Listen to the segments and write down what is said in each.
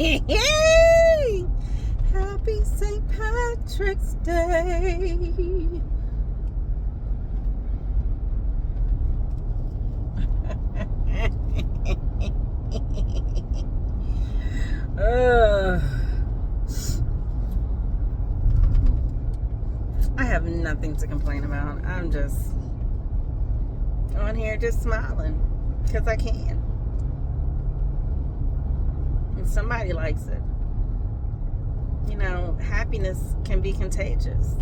Happy St. Patrick's Day. I have nothing to complain about. I'm just on here just smiling because I can. And somebody likes it. You know, happiness can be contagious.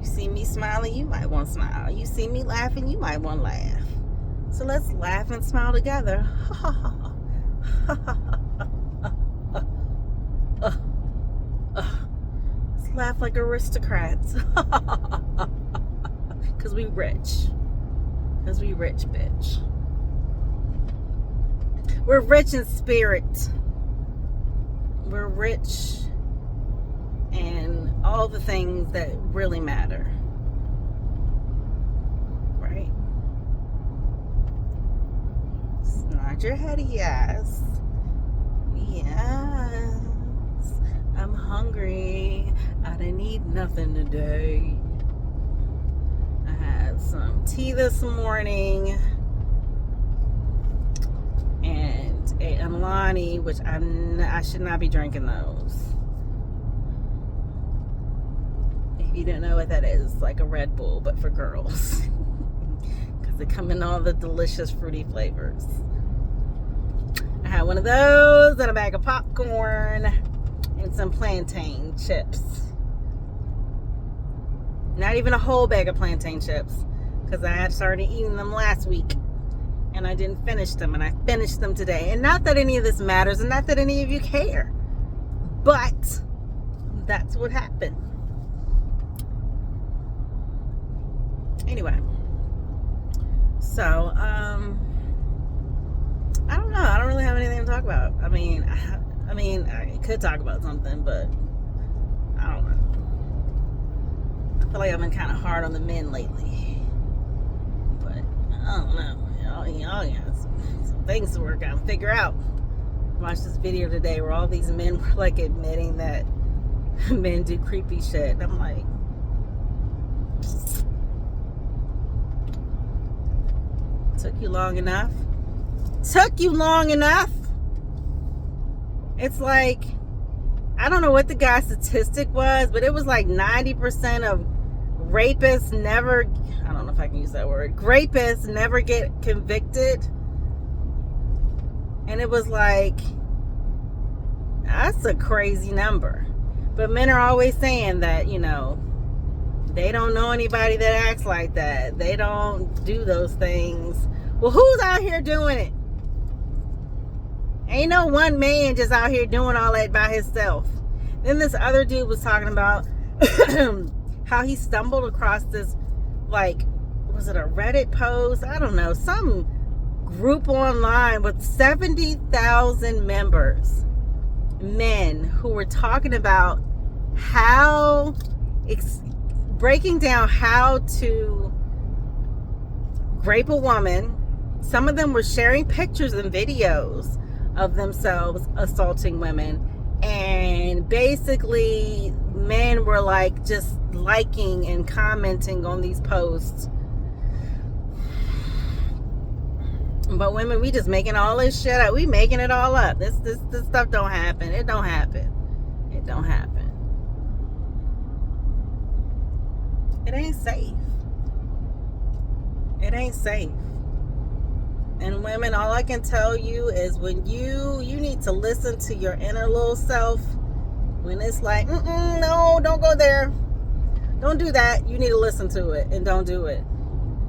You see me smiling, you might want to smile. You see me laughing, you might want to laugh. So let's laugh and smile together. Let's laugh like aristocrats. Because we rich. Because we rich, bitch. We're rich in spirit. We're rich in all the things that really matter. Right? Nod your head, yes. Yes. I'm hungry. I didn't eat nothing today. I had some tea this morning and a Alani, which I should not be drinking those. If you don't know what that is, it's like a Red Bull, but for girls. Because they come in all the delicious fruity flavors. I had one of those and a bag of popcorn and some plantain chips. Not even a whole bag of plantain chips, because I had started eating them last week and I didn't finish them, and I finished them today. And not that any of this matters, and not that any of you care, but that's what happened. Anyway, so I don't know. I don't really have anything to talk about. I mean, I could talk about something, but I don't know. I feel like I've been kind of hard on the men lately, but I don't know. Y'all got some things to work out and figure out. I watched this video today where all these men were like admitting that men do creepy shit, and I'm like, took you long enough? Took you long enough? It's like, I don't know what the guy's statistic was, but it was like 90% of rapists never, I don't know if I can use that word, rapists never get convicted. And it was like, that's a crazy number. But men are always saying that, you know, they don't know anybody that acts like that. They don't do those things. Well, who's out here doing it? Ain't no one man just out here doing all that by himself. Then this other dude was talking about how he stumbled across this, like, was it a Reddit post? I don't know. Some group online with 70,000 members. Men who were talking about how, breaking down how to rape a woman. Some of them were sharing pictures and videos of themselves assaulting women, and basically men were like just liking and commenting on these posts, but women, we just making all this shit up. We making it all up. This stuff don't happen. It don't happen. It don't happen. It ain't safe. It ain't safe. And women, all I can tell you is when you need to listen to your inner little self. When it's like, no, don't go there. Don't do that. You need to listen to it and don't do it.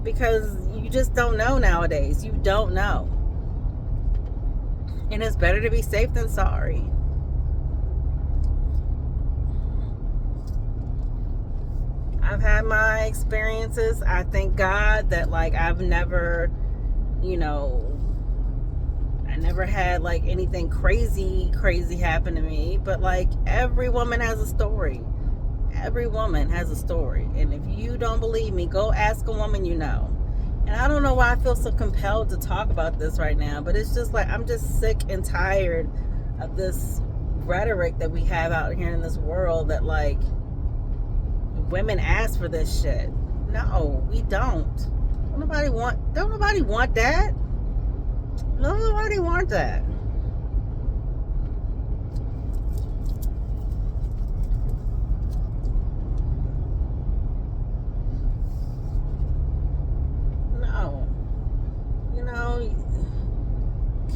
Because you just don't know nowadays. You don't know. And it's better to be safe than sorry. I've had my experiences. I thank God that, like, I've never, you know, I never had like anything crazy happen to me. But like, every woman has a story. Every woman has a story. And if you don't believe me, go ask a woman you know. And I don't know why I feel so compelled to talk about this right now, but it's just like, I'm just sick and tired of this rhetoric that we have out here in this world that like women ask for this shit. No, we don't. Don't nobody want that. Nobody want that. No. You know,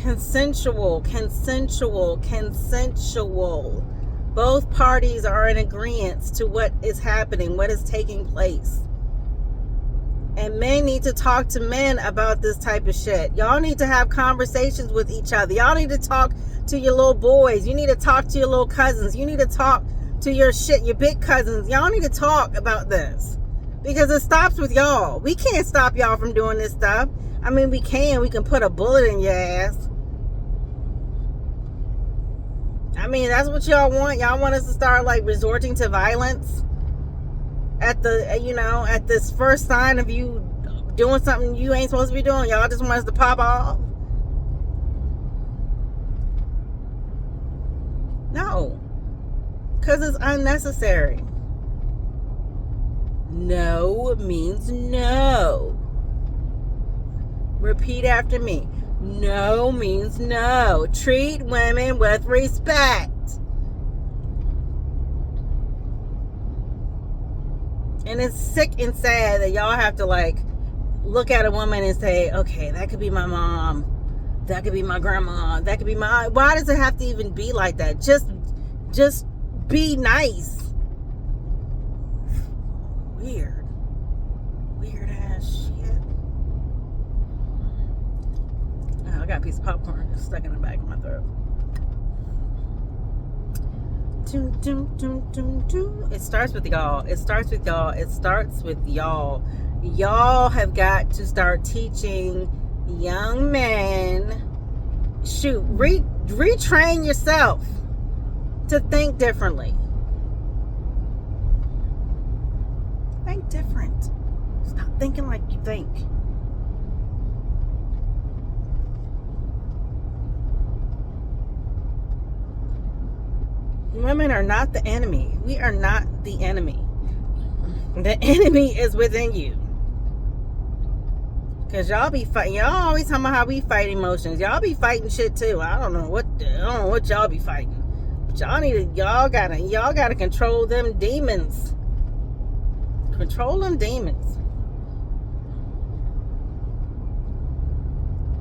consensual. Both parties are in agreement to what is happening, what is taking place. And men need to talk to men about this type of shit. Y'all need to have conversations with each other. Y'all need to talk to your little boys. You need to talk to your little cousins. You need to talk to your big cousins. Y'all need to talk about this. Because it stops with y'all. We can't stop y'all from doing this stuff. I mean, we can put a bullet in your ass. I mean, that's what y'all want. Y'all want us to start like resorting to violence at this first sign of you doing something you ain't supposed to be doing. Y'all just want us to pop off. No, because it's unnecessary. No means no. Repeat after me. No means no. Treat women with respect. And it's sick and sad that y'all have to like look at a woman and say, okay, that could be my mom, that could be my grandma, that could be my... Why does it have to even be like that? Just be nice. Weird ass shit. Oh, I got a piece of popcorn stuck in the back of my throat. It starts with y'all. Y'all have got to start teaching young men. Retrain yourself to think differently. Think different. Stop thinking like you think. Women are not the enemy. We are not the enemy. The enemy is within you. Because y'all be fighting. Y'all always talking about how we fight emotions. Y'all be fighting shit too. I don't know what y'all be fighting. But y'all gotta control them demons. Control them demons.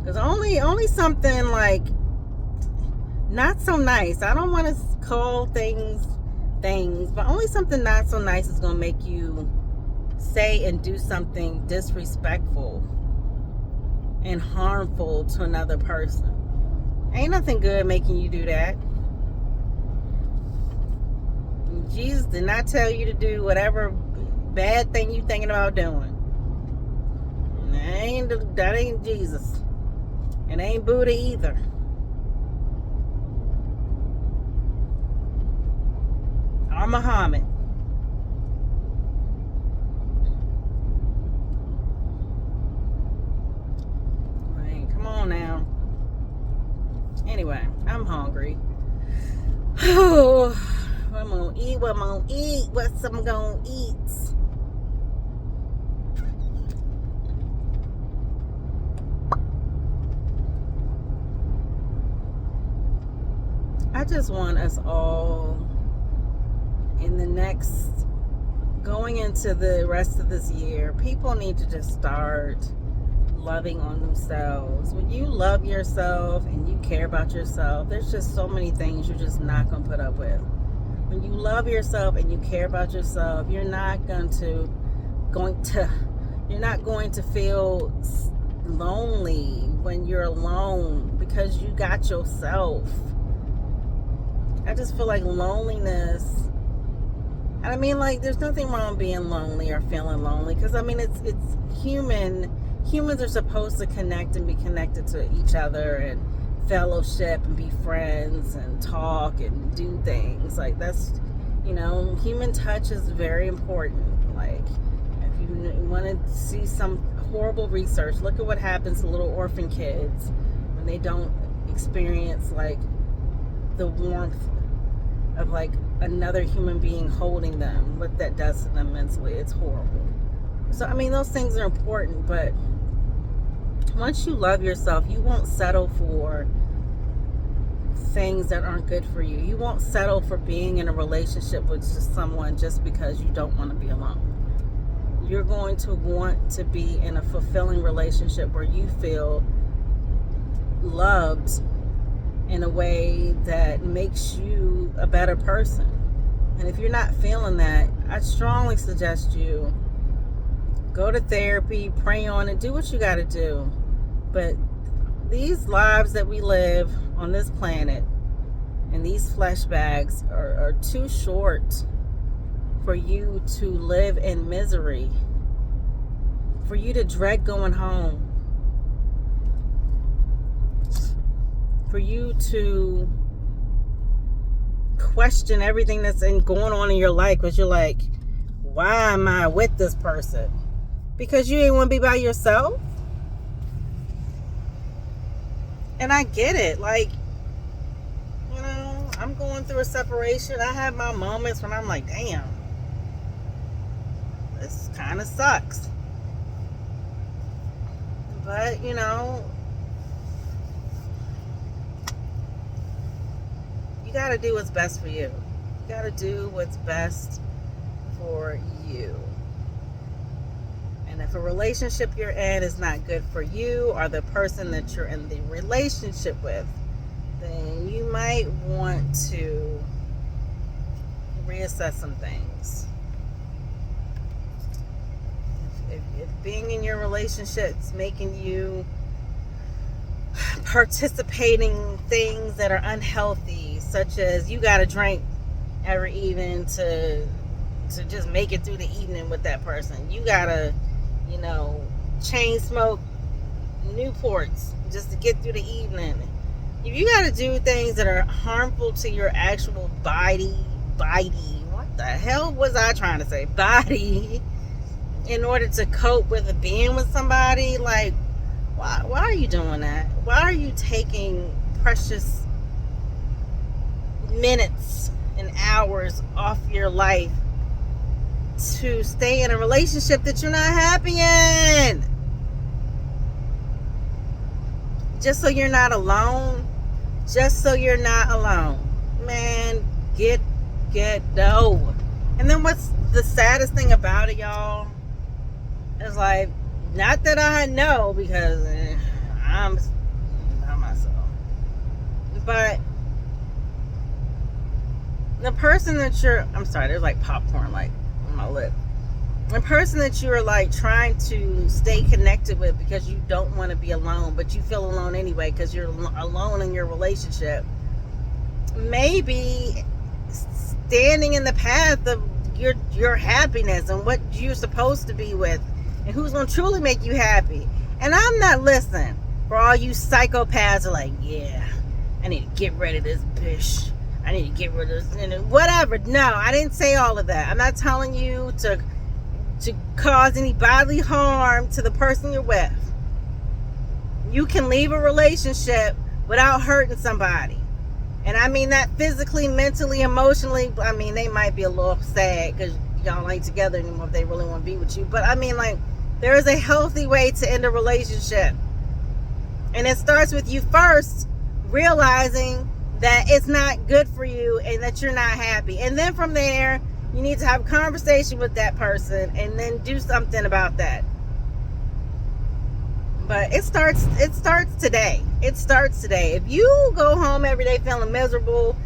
Because only something like not so nice. I don't want to call things, but only something not so nice is going to make you say and do something disrespectful and harmful to another person. Ain't nothing good making you do that. Jesus did not tell you to do whatever bad thing you thinking about doing. That ain't Jesus. It ain't Buddha either. Or Muhammad. Man, come on now. Anyway, I'm hungry. What I'm gonna eat? What I'm gonna eat? I just want us all in the next, going into the rest of this year, people need to just start loving on themselves. When you love yourself and you care about yourself, there's just so many things you're just not going to put up with. When you love yourself and you care about yourself, you're not going to feel lonely when you're alone because you got yourself. I just feel like loneliness, and I mean, like, there's nothing wrong being lonely or feeling lonely, because I mean, it's human. Humans are supposed to connect and be connected to each other and fellowship and be friends and talk and do things. Like, that's, human touch is very important. Like, if you want to see some horrible research, look at what happens to little orphan kids when they don't experience, like, the warmth of like another human being holding them, what that does to them mentally. It's horrible. So I mean, those things are important, but once you love yourself, you won't settle for things that aren't good for you. You won't settle for being in a relationship with just someone just because you don't want to be alone. You're going to want to be in a fulfilling relationship where you feel loved in a way that makes you a better person. And if you're not feeling that, I strongly suggest you go to therapy, pray on it, do what you got to do. But these lives that we live on this planet and these flesh bags are too short for you to live in misery, for you to dread going home, for you to question everything that's going on in your life, because you're like, why am I with this person? Because you ain't want to be by yourself. And I get it. Like, you know, I'm going through a separation. I have my moments when I'm like, damn, this kind of sucks. But, you know, you got to do what's best for you. You got to do what's best for you. And if a relationship you're in is not good for you or the person that you're in the relationship with, then you might want to reassess some things. If being in your relationship is making you participating things that are unhealthy, such as you got to drink every evening to just make it through the evening with that person. You got to, you know, chain smoke Newports just to get through the evening. If you got to do things that are harmful to your actual body, what the hell was I trying to say? Body, in order to cope with being with somebody, like, why are you doing that? Why are you taking precious minutes and hours off your life to stay in a relationship that you're not happy in? Just so you're not alone. Just so you're not alone. Man, get go. And then what's the saddest thing about it, y'all? It's like, not that I know, because I'm not myself. But the person that I'm sorry, there's like popcorn like on my lip. The person that you're like trying to stay connected with because you don't want to be alone, but you feel alone anyway because you're alone in your relationship, maybe standing in the path of your happiness and what you're supposed to be with and who's going to truly make you happy. And I'm not listening for all you psychopaths are like, yeah, I need to get rid of this bitch. I need to get rid of this, and whatever. No, I didn't say all of that. I'm not telling you to cause any bodily harm to the person you're with. You can leave a relationship without hurting somebody. And I mean that physically, mentally, emotionally. I mean, they might be a little sad because y'all ain't together anymore if they really want to be with you. But I mean, like, there is a healthy way to end a relationship. And it starts with you first realizing that it's not good for you and that you're not happy. And then from there, you need to have a conversation with that person and then do something about that. But it starts today. It starts today. If you go home every day feeling miserable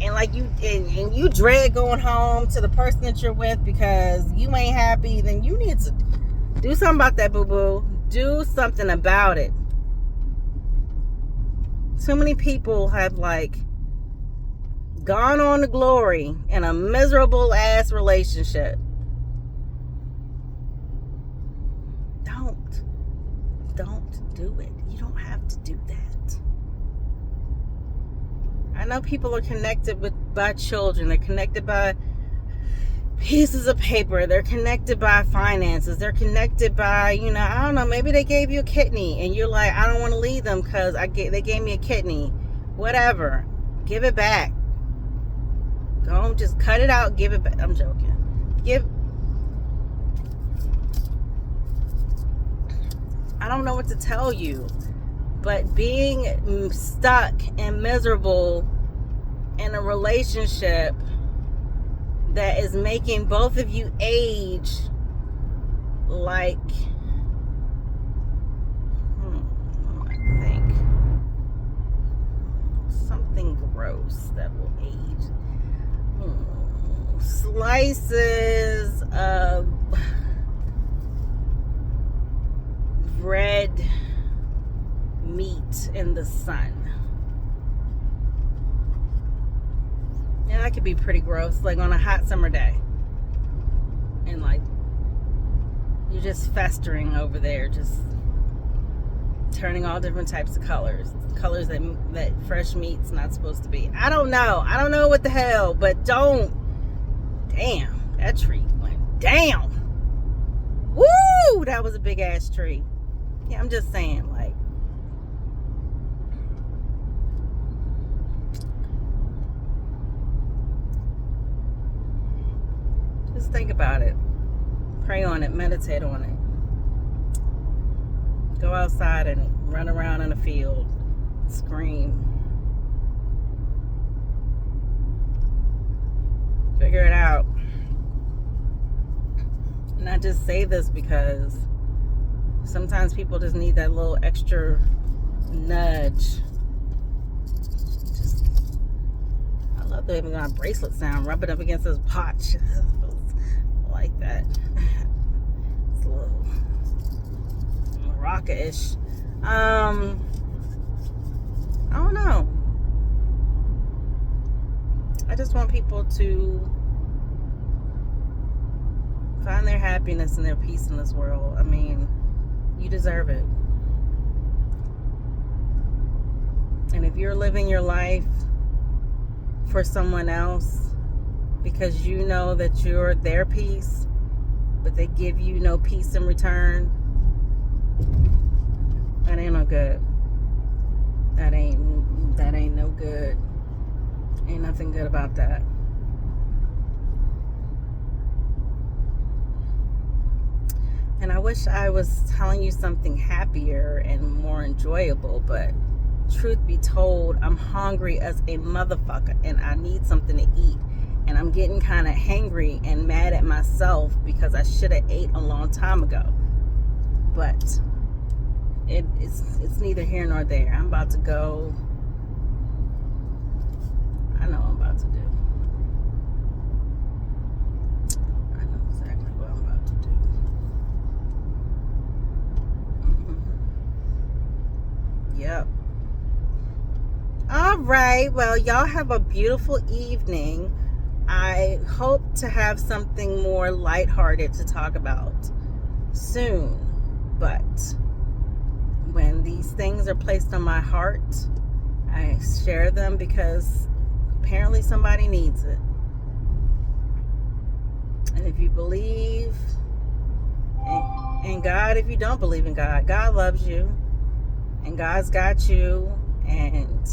and like and you dread going home to the person that you're with because you ain't happy, then you need to do something about that, boo-boo. Do something about it. Too many people have like gone on to glory in a miserable ass relationship. Don't do it. You don't have to do that. I know people are connected by children. They're connected by pieces of paper. They're connected by finances. They're connected by, I don't know, maybe they gave you a kidney and you're like, I don't want to leave them because they gave me a kidney. Whatever. Give it back. Don't just cut it out, give it back. I'm joking. I don't know what to tell you, but being stuck and miserable in a relationship that is making both of you age like, I think something gross that will age. Slices of red meat in the sun. Yeah, that could be pretty gross, like on a hot summer day. And like, you're just festering over there, just turning all different types of colors that fresh meat's not supposed to be. I don't know what the hell, but damn, that tree went down. Woo, that was a big ass tree. Yeah, I'm just saying, like, just think about it, pray on it, meditate on it. Go outside and run around in a field, scream. Figure it out. And I just say this because sometimes people just need that little extra nudge. I love the even got a bracelet sound. Rub it up against this pot. Like that. It's a little Maraca-ish. I don't know. I just want people to find their happiness and their peace in this world. I mean, you deserve it. And if you're living your life for someone else because you know that you're their peace, but they give you no peace in return, that ain't no good. That ain't no good. Ain't nothing good about that. And I wish I was telling you something happier and more enjoyable, but truth be told, I'm hungry as a motherfucker and I need something to eat. And I'm getting kind of hangry and mad at myself because I should have ate a long time ago. But it's neither here nor there. I'm about to go. I know what I'm about to do. I know exactly what I'm about to do. Yep. All right. Well, y'all have a beautiful evening. I hope to have something more lighthearted to talk about soon. But when these things are placed on my heart, I share them because apparently somebody needs it. And if you believe in God, if you don't believe in God, God loves you. And God's got you. And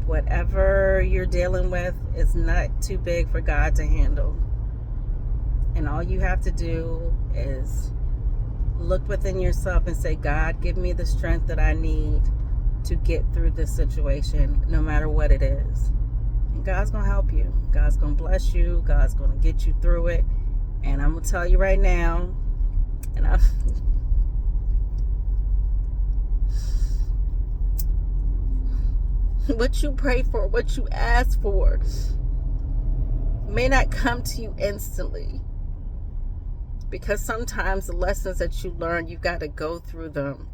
whatever you're dealing with is not too big for God to handle. And all you have to do is look within yourself and say, God, give me the strength that I need to get through this situation, no matter what it is. And God's going to help you. God's going to bless you. God's going to get you through it. And I'm going to tell you right now, and what you pray for, what you ask for, may not come to you instantly. Because sometimes the lessons that you learn, you got to go through them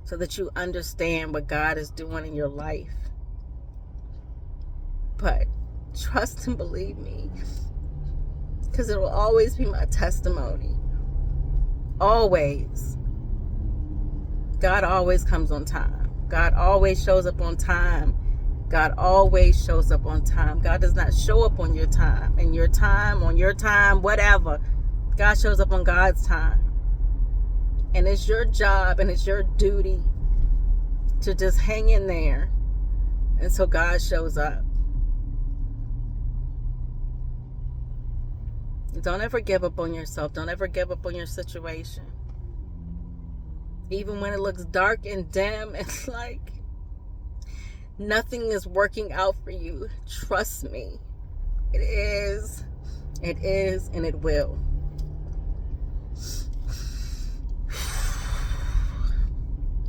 so that you understand what God is doing in your life. But trust and believe me, because it will always be my testimony. Always. God always comes on time. God always shows up on time. God always shows up on time. God does not show up on your time, on your time, whatever. God shows up on God's time. And it's your job and it's your duty to just hang in there until God shows up. Don't ever give up on yourself. Don't ever give up on your situation. Even when it looks dark and dim, it's like nothing is working out for you. Trust me. It is. It is, and it will.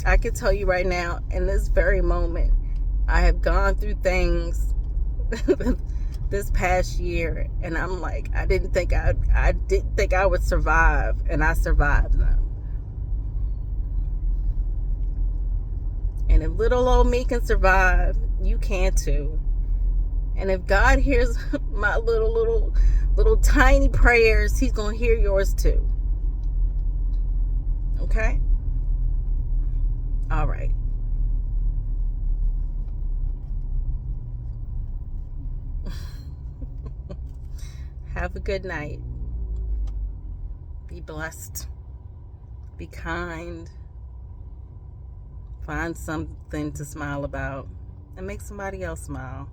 I can tell you right now, in this very moment, I have gone through things this past year, and I'm like, I didn't think I would survive, and I survived them. And if little old me can survive, you can too. And if God hears my little tiny prayers, He's gonna hear yours too. Okay? All right. Have a good night. Be blessed. Be kind. Find something to smile about and make somebody else smile.